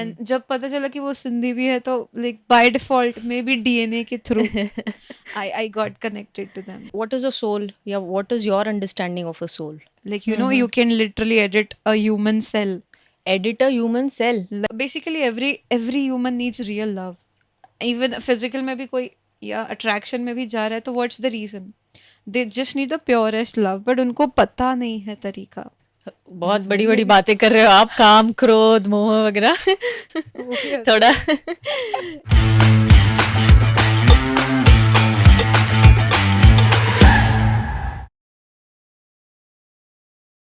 And जब पता चला कि वो सिंधी भी है तो like by default maybe DNA के through I got connected to them. What is a soul? Yeah, what is your understanding of a soul? Like, you know, you can literally edit a human cell. Edit a human cell. Basically every human needs real love. Even physical में भी कोई या attraction में भी जा रहा है तो what's the reason? They just need the purest love, but उनको पता नहीं है तरीका. बहुत बड़ी बड़ी बातें कर रहे हो आप, काम क्रोध मोह वगैरह. थोड़ा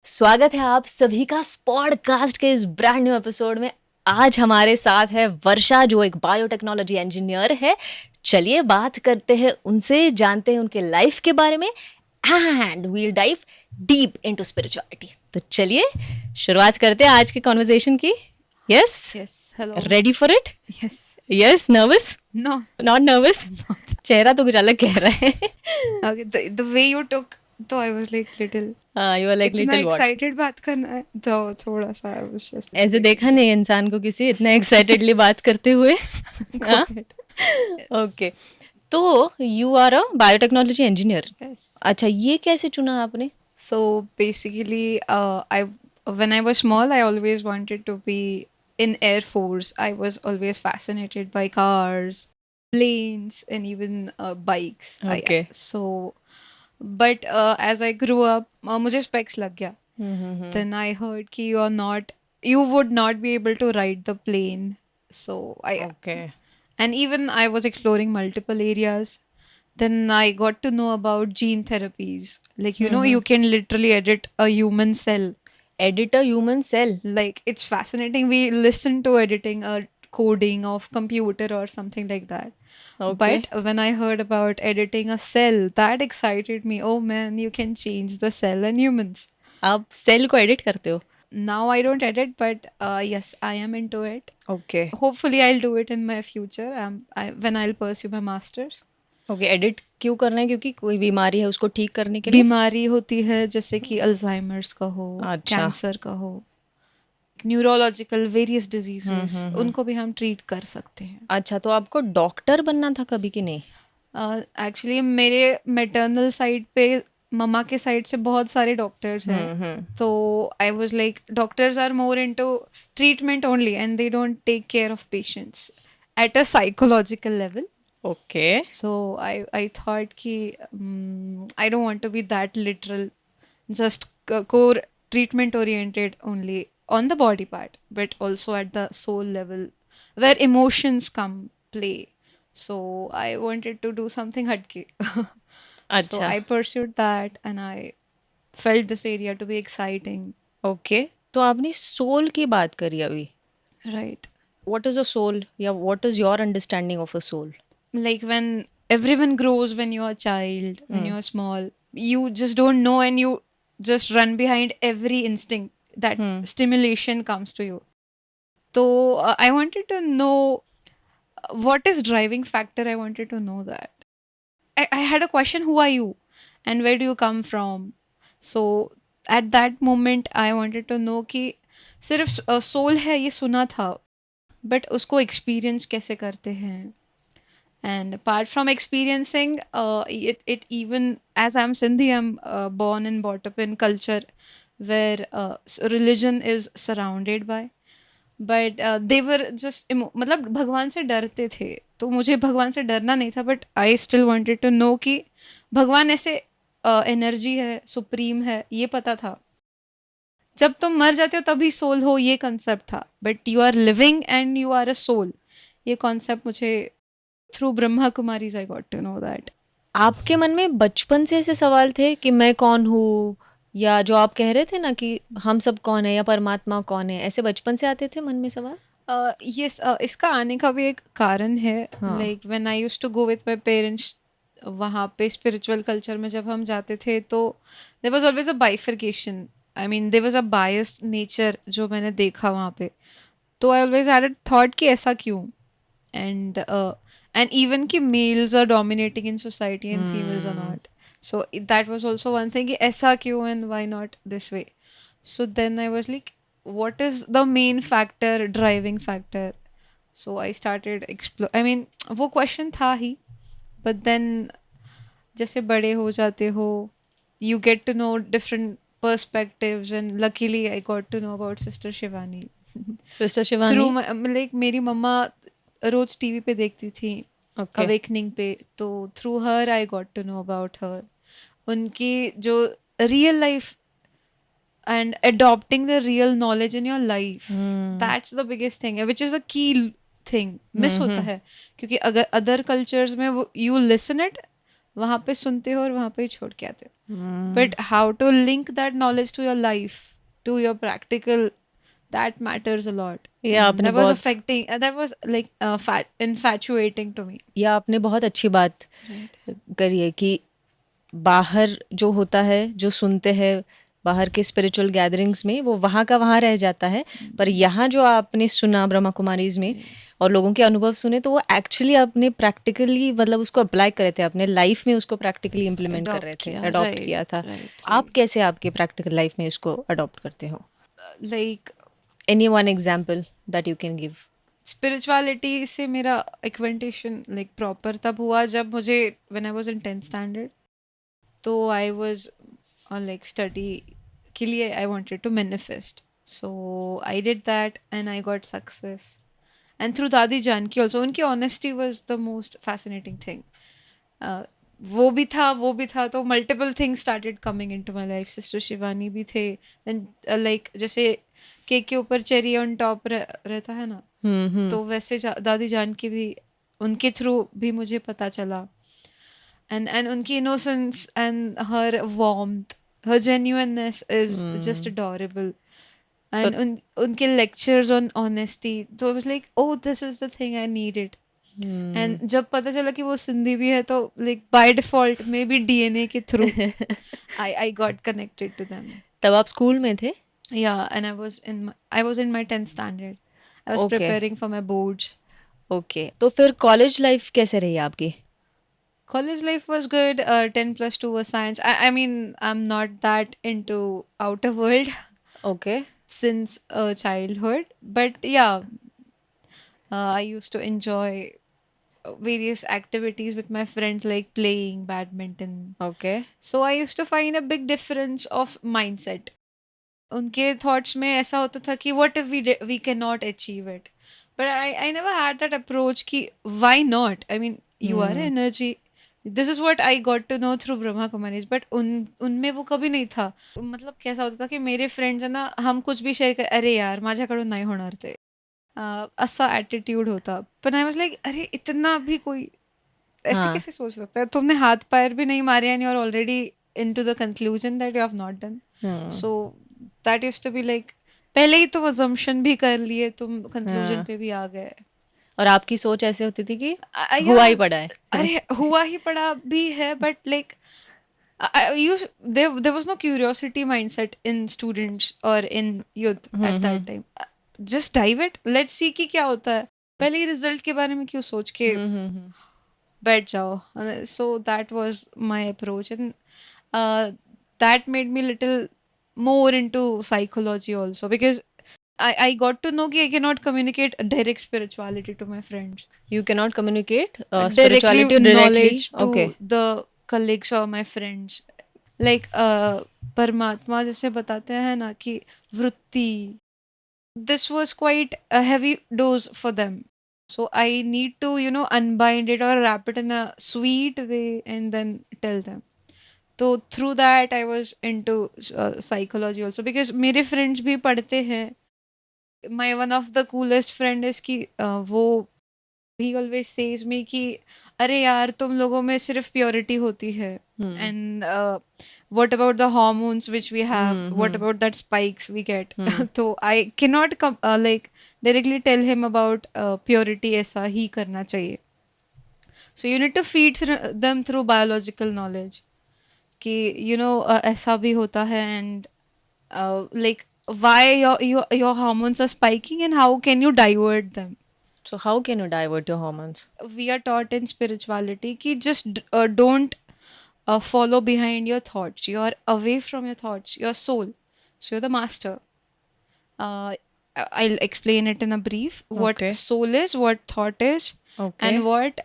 स्वागत है आप सभी का पॉडकास्ट के इस ब्रांड न्यू एपिसोड में. आज हमारे साथ है वर्षा, जो एक बायोटेक्नोलॉजी इंजीनियर है. चलिए बात करते हैं उनसे, जानते हैं उनके लाइफ के बारे में, and we'll dive deep into spirituality. तो चलिए शुरुआत करते हैं आज की कॉन्वर्सेशन की. Yes, hello, ready for it? Yes. Yes, nervous? No, not nervous. चेहरा तो कुछ अलग कह रहा है. Okay, the way you took, तो I was like little, you are like इतना लिटिल व्हाट? एक्साइटेड बात करना है तो थोड़ा सा I was just ऐसे देखा नहीं इंसान को किसी इतना एक्साइटेडली बात करते हुए. ओके, तो you are a biotechnology engineer. yes. अच्छा, ये कैसे चुना आपने? So basically, when I was small, I always wanted to be in Air Force. I was always fascinated by cars, planes, and even bikes. Okay. But as I grew up, मुझे specs लग गया. Then I heard कि you would not be able to ride the plane. So Okay. and even I was exploring multiple areas. Then I got to know about gene therapies. Like, you know, you can literally edit a human cell. Edit a human cell. Like, it's fascinating. We listen to editing a coding of computer or something like that. Okay. But when I heard about editing a cell, that excited me. Oh man, you can change the cell in humans. आप cell को edit करते हो? Now I don't edit, but yes, I am into it. Okay. Hopefully I'll do it in my future, when I'll pursue my masters. Okay, edit क्यों करना है? क्योंकि कोई बीमारी है उसको ठीक करने के लिए? बीमारी होती है जैसे कि अल्जाइमर्स का हो, अच्छा. कैंसर का हो, न्यूरोलॉजिकल वेरियस डिजीजेस, उनको भी हम ट्रीट कर सकते हैं. अच्छा, तो आपको डॉक्टर बनना था कभी कि नहीं? एक्चुअली मेरे मैटरनल साइड पे, मम्मा के साइड से बहुत सारे डॉक्टर्स हैं. तो I was like, doctors are more into treatment only and they don't take care of patients at a psychological level. Okay. So I thought ki I don't want to be that literal, just core treatment oriented only on the body part, but also at the soul level where emotions come play. So I wanted to do something hatke. So अच्छा. I pursued that and I felt this area to be exciting. Okay, तो आपने soul की बात करी अभी. Right. What is a soul? या what is your understanding of a soul? Like when everyone grows, when you're a child, when you're small, you just don't know and you just run behind every instinct that stimulation comes to you. So I wanted to know what is driving factor. I wanted to know that. I had a question, who are you and where do you come from? So at that moment I wanted to know कि सिर्फ soul है ये सुना था, but उसको experience कैसे करते हैं. And apart from experiencing, it even, as I'm Sindhi, I'm born and brought up in culture where religion is surrounded by. But they were just मतलब भगवान से डरते थे, तो मुझे भगवान से डरना नहीं था, but I still wanted to know कि भगवान ऐसे एनर्जी है, सुप्रीम है, ये पता था. जब तुम मर जाते हो तभी सोल हो, ये कंसेप्ट था, but you are living and you are a soul, ये कॉन्सेप्ट मुझे through Brahma Kumaris I got to know that. आपके मन में बचपन से ऐसे सवाल थे कि मैं कौन हूँ, या जो आप कह रहे थे ना कि हम सब कौन है या परमात्मा कौन है, ऐसे बचपन से आते थे मन में सवाल? यस, इसका आने का भी एक कारण है. Like when I used to go with my parents, वहाँ पे स्पिरिचुअल कल्चर में जब हम जाते थे तो there was always a bifurcation. I mean there was a biased nature जो मैंने देखा वहाँ पे. तो I always had a thought कि ऐसा क्यों, and even कि males are dominating in society and females are not. So that was also one thing कि ऐसा क्यों and why not this way. So then I was like, what is the main factor, driving factor. So I started explore, I mean वो question था ही, but then जैसे बड़े हो जाते हो, you get to know different perspectives, and luckily I got to know about Sister Shivani sister through Shivani. like मेरी मम्मा रोज TV पे देखती थी ओके. अवेकनिंग पे, तो through her I got to know about her, उनकी जो real life and adopting the real knowledge in your life, that's the biggest thing, which is a key thing miss होता है, क्योंकि अगर अदर कल्चर्स में वो you listen it, वहाँ पे सुनते हो और वहाँ पे ही छोड़ के आते हो, but how to link that knowledge to your life, to your practical, that matters a lot. ये And आपने that was बहुत affecting, that was like infatuating to me. ये आपने बहुत अच्छी बात करी है कि बाहर जो होता है, जो सुनते हैं बाहर के स्पिरिचुअल गैदरिंग्स में, वो वहाँ का वहाँ रह जाता है, पर यहाँ जो आपने सुना ब्रह्मा कुमारीज में और लोगों के अनुभव सुने, तो वो एक्चुअली आपने प्रैक्टिकली मतलब उसको अप्लाई कर रहे थे अपने लाइफ में, उसको प्रैक्टिकली इम्प्लीमेंट कर रहे थे, अडॉप्ट किया था. आप कैसे आपके प्रैक्टिकल लाइफ में इसको अडॉप्ट करते हो? Like any one example that you can give? Spirituality से मेरा एक्वेंटेशन लाइक प्रॉपर तब हुआ जब मुझे when I was in 10th standard, तो आई वाज लाइक स्टडी के लिए I wanted to manifest, so I did that and I got success, and through Dadi Janki also, उनकी honesty was the most fascinating thing. वो भी था तो multiple things started coming into my life. Sister Shivani भी थे, and like जैसे cake के ऊपर चेरी ऑन टॉप रहता है ना, तो वैसे दादी जान की भी, उनके थ्रू भी मुझे पता चला, एंड उनकी innocence and her warmth, her genuineness is just adorable, and उनके लेक्चर्स ऑन ऑनेस्टी, तो was like oh this is the thing I needed. And जब पता चला कि वो सिंधी भी है, तो like by default maybe DNA के through I got connected to them. तब आप स्कूल में थे? Yeah, and I was in my 10th standard. I was Okay. preparing for my boards. Okay. तो फिर कॉलेज लाइफ कैसे रही आपकी? College life was good. 10 plus 2 was science. I mean, I'm not that into outer world okay. since childhood. But yeah, I used to enjoy various activities with my friends, like playing badminton. Okay. So I used to find a big difference of mindset. उनके thoughts में ऐसा होता था कि what if we can not achieve it, but I never had that approach कि why not. I mean you are energy, this is what I got to know through Brahma Kumaris, but उनमें वो कभी नहीं था. मतलब कैसा होता था कि मेरे फ्रेंड्स है ना, हम कुछ भी शेअर कर, अरे यार माझ्याकडून नाही होणार ते, असा ॲटिट्यूड होता. पण आई वाज लाइक अरे इतना भी कोई ऐसे कैसे सोच सकता है, तुमने हाथ पैर भी नहीं मारे and you are already into the conclusion that you have not done. So that used to be like, पहले ही तुम अजम्पशन भी कर लिए, तुम कंक्लूजन पे भी आ गए. और आपकी सोच ऐसे होती थी कि हुआ ही पड़ा है? अरे हुआ ही पड़ा भी है, but like there was no curiosity mindset in students or in youth at that time. Just dive it, let's see कि क्या होता है, पहले ही रिजल्ट के बारे में क्यों सोच के बैठ जाओ. So that was my approach, and that made me little more into psychology also, because I got to know कि I cannot communicate direct spirituality to my friends. You cannot communicate Directly spirituality knowledge directly? to Okay. the colleagues or my friends. Like परमात्मा जैसे बताते हैं ना कि वृत्ति, this was quite a heavy dose for them. So I need to, you know, unbind it or wrap it in a sweet way and then tell them. तो through that I was into psychology also, because मेरे friends भी पढ़ते हैं. My one of the coolest friend is कि वो he always says me कि अरे यार तुम लोगों में सिर्फ purity होती है, and what about the hormones which we have, what about that spikes we get. तो I cannot like directly tell him about purity, ऐसा ही करना चाहिए. So you need to feed them through biological knowledge कि you know ऐसा भी होता है, and like why your hormones are spiking and how can you divert them. So how can you divert your hormones? We are taught in spirituality कि just don't follow behind your thoughts. You are away from your thoughts, your soul. So you're the master. I'll explain it in a brief. What Okay. soul is, what thought is, Okay. and what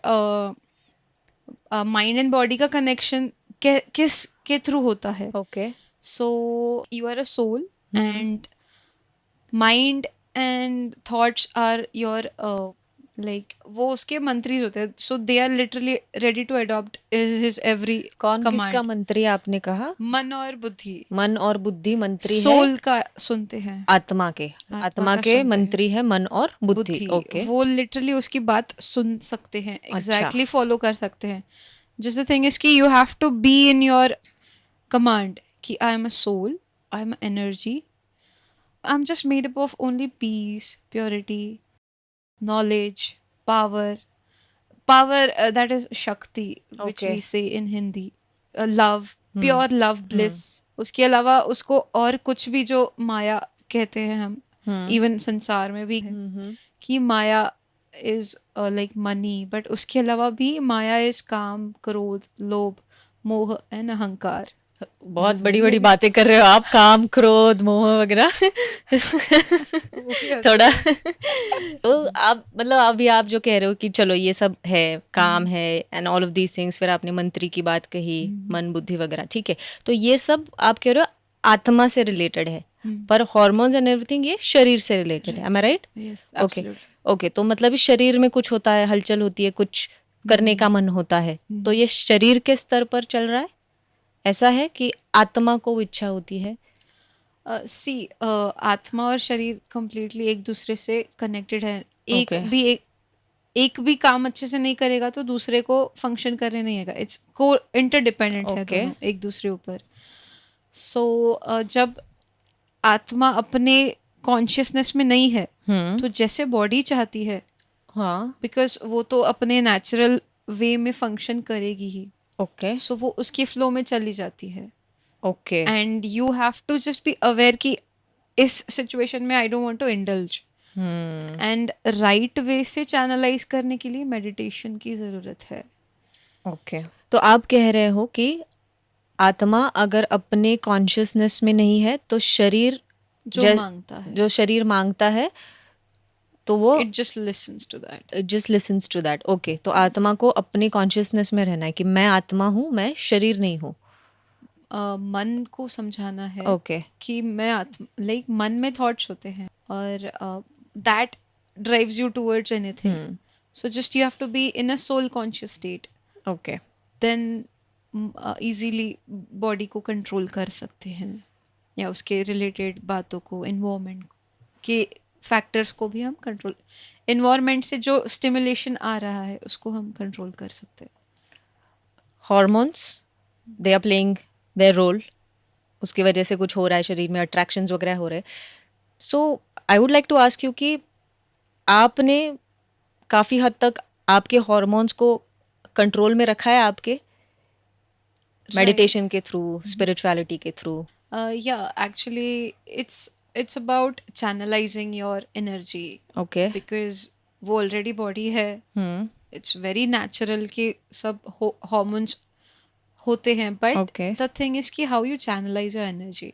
mind and body का connection किस के through होता है. Okay. So you are a soul, and mind and thoughts are your like वो उसके मंत्रीज होते हैं. So they are literally ready to adopt his every कौन किसका command. मंत्री आपने कहा? मन और बुद्धि. मन और बुद्धि मंत्री है सोल का सुनते हैं. आत्मा के. आत्मा का के सुनते हैं. मंत्री है मन और बुद्धि. बुद्धि. ओके. वो लिटरली उसकी बात सुन सकते हैं, अच्छा. एग्जैक्टली फॉलो कर सकते हैं. जस्ट द थिंग इज कि you have to be in your command कि I am a soul, I am energy, I am just made up of only peace, purity, knowledge, power. Power, that is Shakti, which Okay. we say in Hindi. Love, pure love, bliss. उसके अलावा उसको और कुछ भी जो माया कहते हैं हम, इवन संसार में भी है कि माया इज लाइक मनी, बट उसके अलावा भी माया इज काम, क्रोध, लोभ, मोह एंड अहंकार. बहुत बड़ी बड़ी बातें कर रहे हो आप. काम, क्रोध, मोह वगैरह. थोड़ा तो आप मतलब अभी आप जो कह रहे हो कि चलो ये सब है, काम है and all of these things, फिर आपने मंत्री की बात कही, मन, बुद्धि वगैरह, ठीक है. तो ये सब आप कह रहे हो आत्मा से रिलेटेड है, पर हॉर्मोन्स एंड एवरीथिंग ये शरीर से रिलेटेड है. Am I right? Yes, okay. absolutely. Okay, तो मतलब इस शरीर में कुछ होता है, हलचल होती है, कुछ करने का मन होता है, तो ये शरीर के स्तर पर चल रहा है. ऐसा है कि आत्मा को इच्छा होती है. सी आत्मा और शरीर कंप्लीटली एक दूसरे से कनेक्टेड है. एक भी काम अच्छे से नहीं करेगा तो दूसरे को फंक्शन करने नहीं आएगा. इट्स को इंटरडिपेंडेंट है दोनों एक दूसरे ऊपर. सो जब आत्मा अपने कॉन्शियसनेस में नहीं है तो जैसे बॉडी चाहती है, हाँ, बिकॉज वो तो अपने नेचुरल वे में फंक्शन करेगी ही. ओके. सो वो उसके फ्लो में चली जाती है. Okay. And you have to just be aware कि इस सिचुएशन में I don't want to indulge. And right way से चैनलाइज करने के लिए मेडिटेशन की जरूरत है. ओके. तो आप कह रहे हो कि आत्मा अगर अपने कॉन्शियसनेस में नहीं है तो शरीर जो शरीर मांगता है तो वो it just listens to that. Okay. तो आत्मा को अपने कॉन्शियसनेस में रहना है कि मैं आत्मा हूँ, मैं शरीर नहीं हूँ. मन को समझाना है ओके. कि मैं आत्मा, लाइक मन में थॉट्स होते हैं और that drives you towards anything. So just you have to be in a soul conscious state. Okay. Then easily body को कंट्रोल कर सकते हैं या उसके रिलेटेड बातों को, इन्वायरमेंट के फैक्टर्स को भी हम कंट्रोल, इन्वायरमेंट से जो स्टिमुलेशन आ रहा है उसको हम कंट्रोल कर सकते हैं. Hormones they are playing their role. उसकी वजह से कुछ हो रहा है शरीर में, अट्रैक्शंस वगैरह हो रहे हैं. So I would like to ask you कि आपने काफ़ी हद तक आपके हॉर्मोन्स को कंट्रोल में रखा है आपके मेडिटेशन के थ्रू, स्पिरिचुअलिटी के through. Yeah, actually it's about channelizing your energy. Okay. Because वो already body है. It's very natural कि सब hormones होते हैं, but Okay. the thing is कि how you channelize your energy.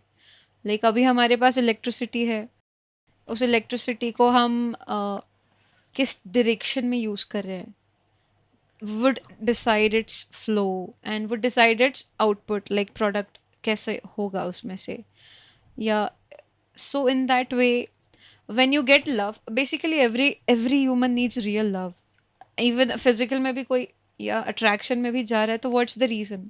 Like अभी हमारे पास electricity है, उस electricity को हम किस direction में use कर रहे हैं would decide its flow and would decide its output, like product कैसे होगा उसमें से. या so in that way when you get love, basically every human needs real love. Even physical में भी कोई या attraction में भी जा रहा है तो what's the reason?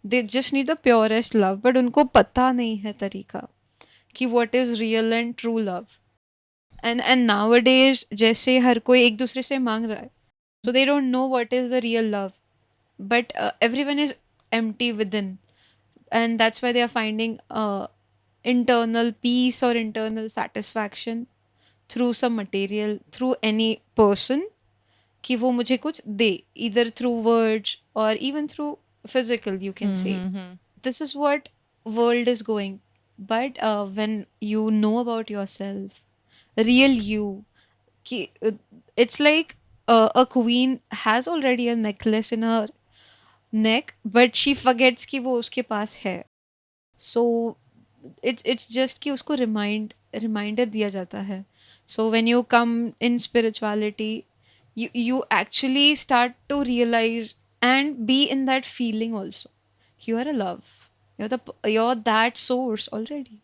They just need the purest love, but उनको पता नहीं है तरीका कि what is real and true love. And nowadays जैसे हर कोई एक दूसरे से मांग रहा है, so they don't know what is the real love, but everyone is empty within, and that's why they are finding internal peace or internal satisfaction through some material, through any person कि वो मुझे कुछ दे, either through words or even through physical, you can say. This is what world is going. But when you know about yourself, real you, it's like a queen has already a necklace in her neck, but she forgets कि वो उसके पास है. So it's just कि उसको remind reminder दिया जाता है. So when you come in spirituality, you actually start to realize and be in that feeling also. You are a love. You're that source already.